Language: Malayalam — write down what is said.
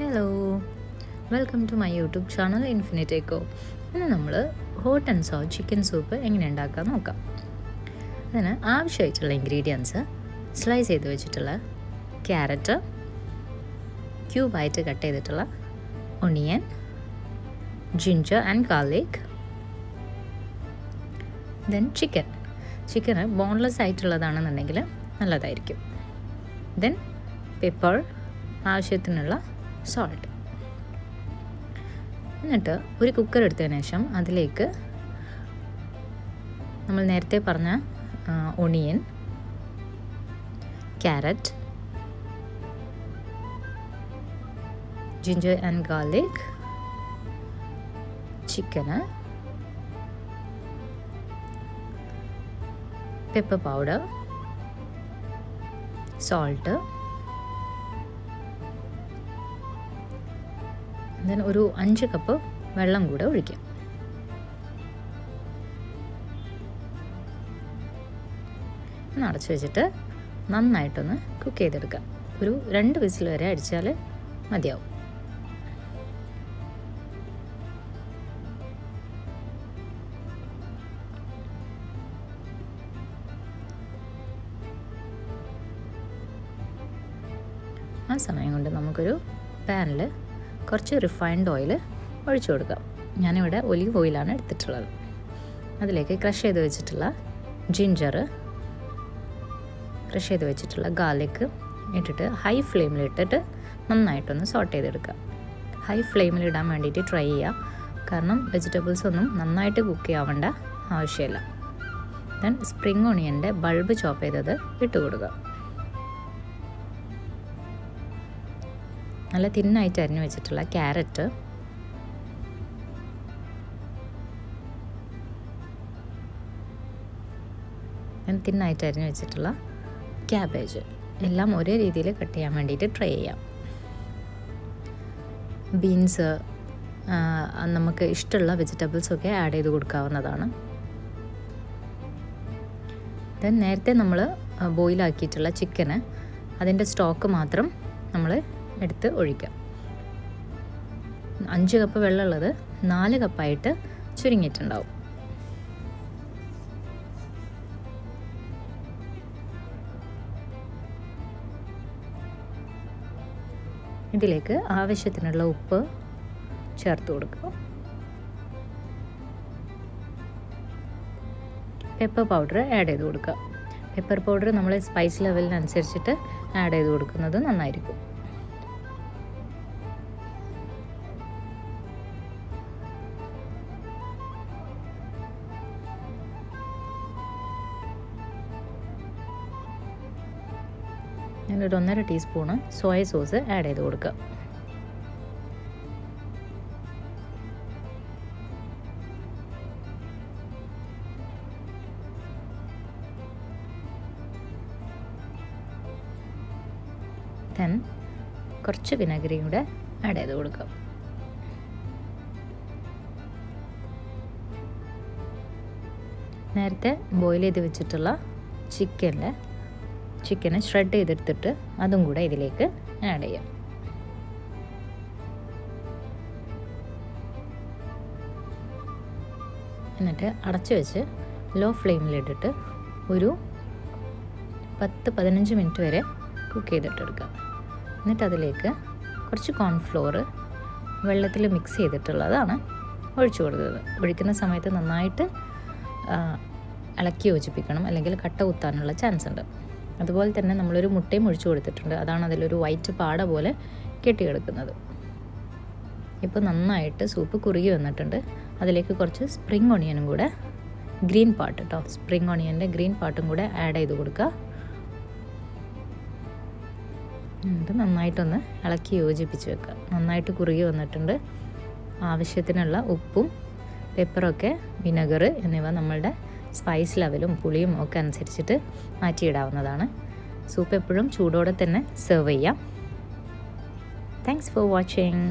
Hello, welcome to my YouTube channel infinite echo. ഇന്ന് നമ്മൾ hot and sour chicken soup എങ്ങനെ ഉണ്ടാക്കാൻ നോക്കാം. അതിന് ആവശ്യമായിട്ടുള്ള ഇൻഗ്രീഡിയൻസ്: സ്ലൈസ് ചെയ്ത് വെച്ചിട്ടുള്ള ക്യാരറ്റ്, ക്യൂബായിട്ട് കട്ട് ചെയ്തിട്ടുള്ള onion, ginger and garlic, then chicken boneless ആയിട്ടുള്ളതാണെന്നുണ്ടെങ്കിൽ നല്ലതായിരിക്കും. ദെൻ പെപ്പർ, ആവശ്യത്തിനുള്ള സോൾട്ട്. എന്നിട്ട് ഒരു കുക്കർ എടുത്തതിന് ശേഷം അതിലേക്ക് നമ്മൾ നേരത്തെ പറഞ്ഞ onion, carrot, ginger and garlic, chicken, pepper powder, salt, then ഒരു 5 കപ്പ് വെള്ളം കൂടെ ഒഴിക്കാം. അടച്ചു വെച്ചിട്ട് നന്നായിട്ടൊന്ന് കുക്ക് ചെയ്തെടുക്കാം. ഒരു 2 വിസിൽ വരെ അടിച്ചാൽ മതിയാവും. ആ സമയം കൊണ്ട് നമുക്കൊരു പാനിൽ കുറച്ച് റിഫൈൻഡ് ഓയിൽ ഒഴിച്ചു കൊടുക്കാം. ഞാനിവിടെ ഒലിവ് ഓയിലാണ് എടുത്തിട്ടുള്ളത്. അതിലേക്ക് ക്രഷ് ചെയ്ത് വെച്ചിട്ടുള്ള ജിഞ്ചർ, ക്രഷ് ചെയ്ത് വെച്ചിട്ടുള്ള ഗാർലിക് ഇട്ടിട്ട് ഹൈ ഫ്ലെയിമിലിട്ടിട്ട് നന്നായിട്ടൊന്ന് സോട്ട് ചെയ്തെടുക്കുക. ഹൈ ഫ്ലെയിമിലിടാൻ വേണ്ടിയിട്ട് ട്രൈ ചെയ്യുക, കാരണം വെജിറ്റബിൾസ് ഒന്നും നന്നായിട്ട് കുക്ക് ചെയ്യാവേണ്ട ആവശ്യമില്ല. ദെൻ സ്പ്രിംഗ് ഓണിയൻ്റെ ബൾബ് ചോപ്പ് ചെയ്തത് ഇട്ട് കൊടുക്കുക. നല്ല തിന്നായിട്ട് അരിഞ്ഞു വെച്ചിട്ടുള്ള ക്യാരറ്റ്, തിന്നായിട്ട് അരിഞ്ഞു വെച്ചിട്ടുള്ള ക്യാബേജ് എല്ലാം ഒരേ രീതിയിൽ കട്ട് ചെയ്യാൻ വേണ്ടിയിട്ട് ട്രൈ ചെയ്യാം. ബീൻസ്, നമുക്ക് ഇഷ്ടമുള്ള വെജിറ്റബിൾസൊക്കെ ആഡ് ചെയ്ത് കൊടുക്കാവുന്നതാണ്. ദെൻ നേരത്തെ നമ്മൾ ബോയിലാക്കിയിട്ടുള്ള ചിക്കന്, അതിൻ്റെ സ്റ്റോക്ക് മാത്രം നമ്മൾ എടുത്ത് ഒഴിക്കാം. 5 കപ്പ് വെള്ളമുള്ളത് 4 കപ്പായിട്ട് ചുരുങ്ങിയിട്ടുണ്ടാവും. ഇതിലേക്ക് ആവശ്യത്തിനുള്ള ഉപ്പ് ചേർത്ത് കൊടുക്കുക. പെപ്പർ പൗഡർ ആഡ് ചെയ്ത് കൊടുക്കുക. പെപ്പർ പൗഡർ നമ്മൾ സ്പൈസ് ലെവലിനനുസരിച്ചിട്ട് ആഡ് ചെയ്ത് കൊടുക്കുന്നത് നന്നായിരിക്കും. ഞാനൊരു 1.5 ടീസ്പൂണ് സോയ സോസ് ആഡ് ചെയ്ത് കൊടുക്കുക. ദെൻ കുറച്ച് വിനാഗിരിയും കൂടെ ആഡ് ചെയ്ത് കൊടുക്കുക. നേരത്തെ ബോയിൽ ചെയ്ത് വെച്ചിട്ടുള്ള ചിക്കനെ ഷ്രെഡ് ചെയ്തെടുത്തിട്ട് അതും കൂടെ ഇതിലേക്ക് ആഡ് ചെയ്യാം. എന്നിട്ട് അടച്ചു വെച്ച് ലോ ഫ്ലെയിമിലിട്ടിട്ട് ഒരു 10-15 മിനിറ്റ് വരെ കുക്ക് ചെയ്തിട്ടെടുക്കാം. എന്നിട്ട് അതിലേക്ക് കുറച്ച് കോൺഫ്ലോർ വെള്ളത്തിൽ മിക്സ് ചെയ്തിട്ടുള്ളതാണ് ഒഴിച്ചു കൊടുത്തത്. ഒഴിക്കുന്ന സമയത്ത് നന്നായിട്ട് ഇളക്കി യോജിപ്പിക്കണം, അല്ലെങ്കിൽ കട്ട കുത്താനുള്ള ചാൻസ് ഉണ്ട്. അതുപോലെ തന്നെ നമ്മളൊരു മുട്ടയും ഒഴിച്ചു കൊടുത്തിട്ടുണ്ട്. അതാണ് അതിലൊരു വൈറ്റ് പാട പോലെ കെട്ടിയെടുക്കുന്നത്. ഇപ്പോൾ നന്നായിട്ട് സൂപ്പ് കുറുകി വന്നിട്ടുണ്ട്. അതിലേക്ക് കുറച്ച് സ്പ്രിംഗ് ഓണിയനും കൂടെ, ഗ്രീൻ പാർട്ട് കേട്ടോ, സ്പ്രിംഗ് ഓണിയൻ്റെ ഗ്രീൻ പാർട്ടും കൂടെ ആഡ് ചെയ്ത് കൊടുക്കുക. എന്നിട്ട് നന്നായിട്ടൊന്ന് ഇളക്കി യോജിപ്പിച്ച് വെക്കുക. നന്നായിട്ട് കുറുകി വന്നിട്ടുണ്ട്. ആവശ്യത്തിനുള്ള ഉപ്പും പെപ്പറൊക്കെ, വിനെഗർ എന്നിവ നമ്മളുടെ സ്പൈസ് ലെവലും പുളിയും ഒക്കെ അനുസരിച്ചിട്ട് മാറ്റിയിടാവുന്നതാണ്. സൂപ്പ് എപ്പോഴും ചൂടോടെ തന്നെ സെർവ് ചെയ്യാം. Thanks for watching.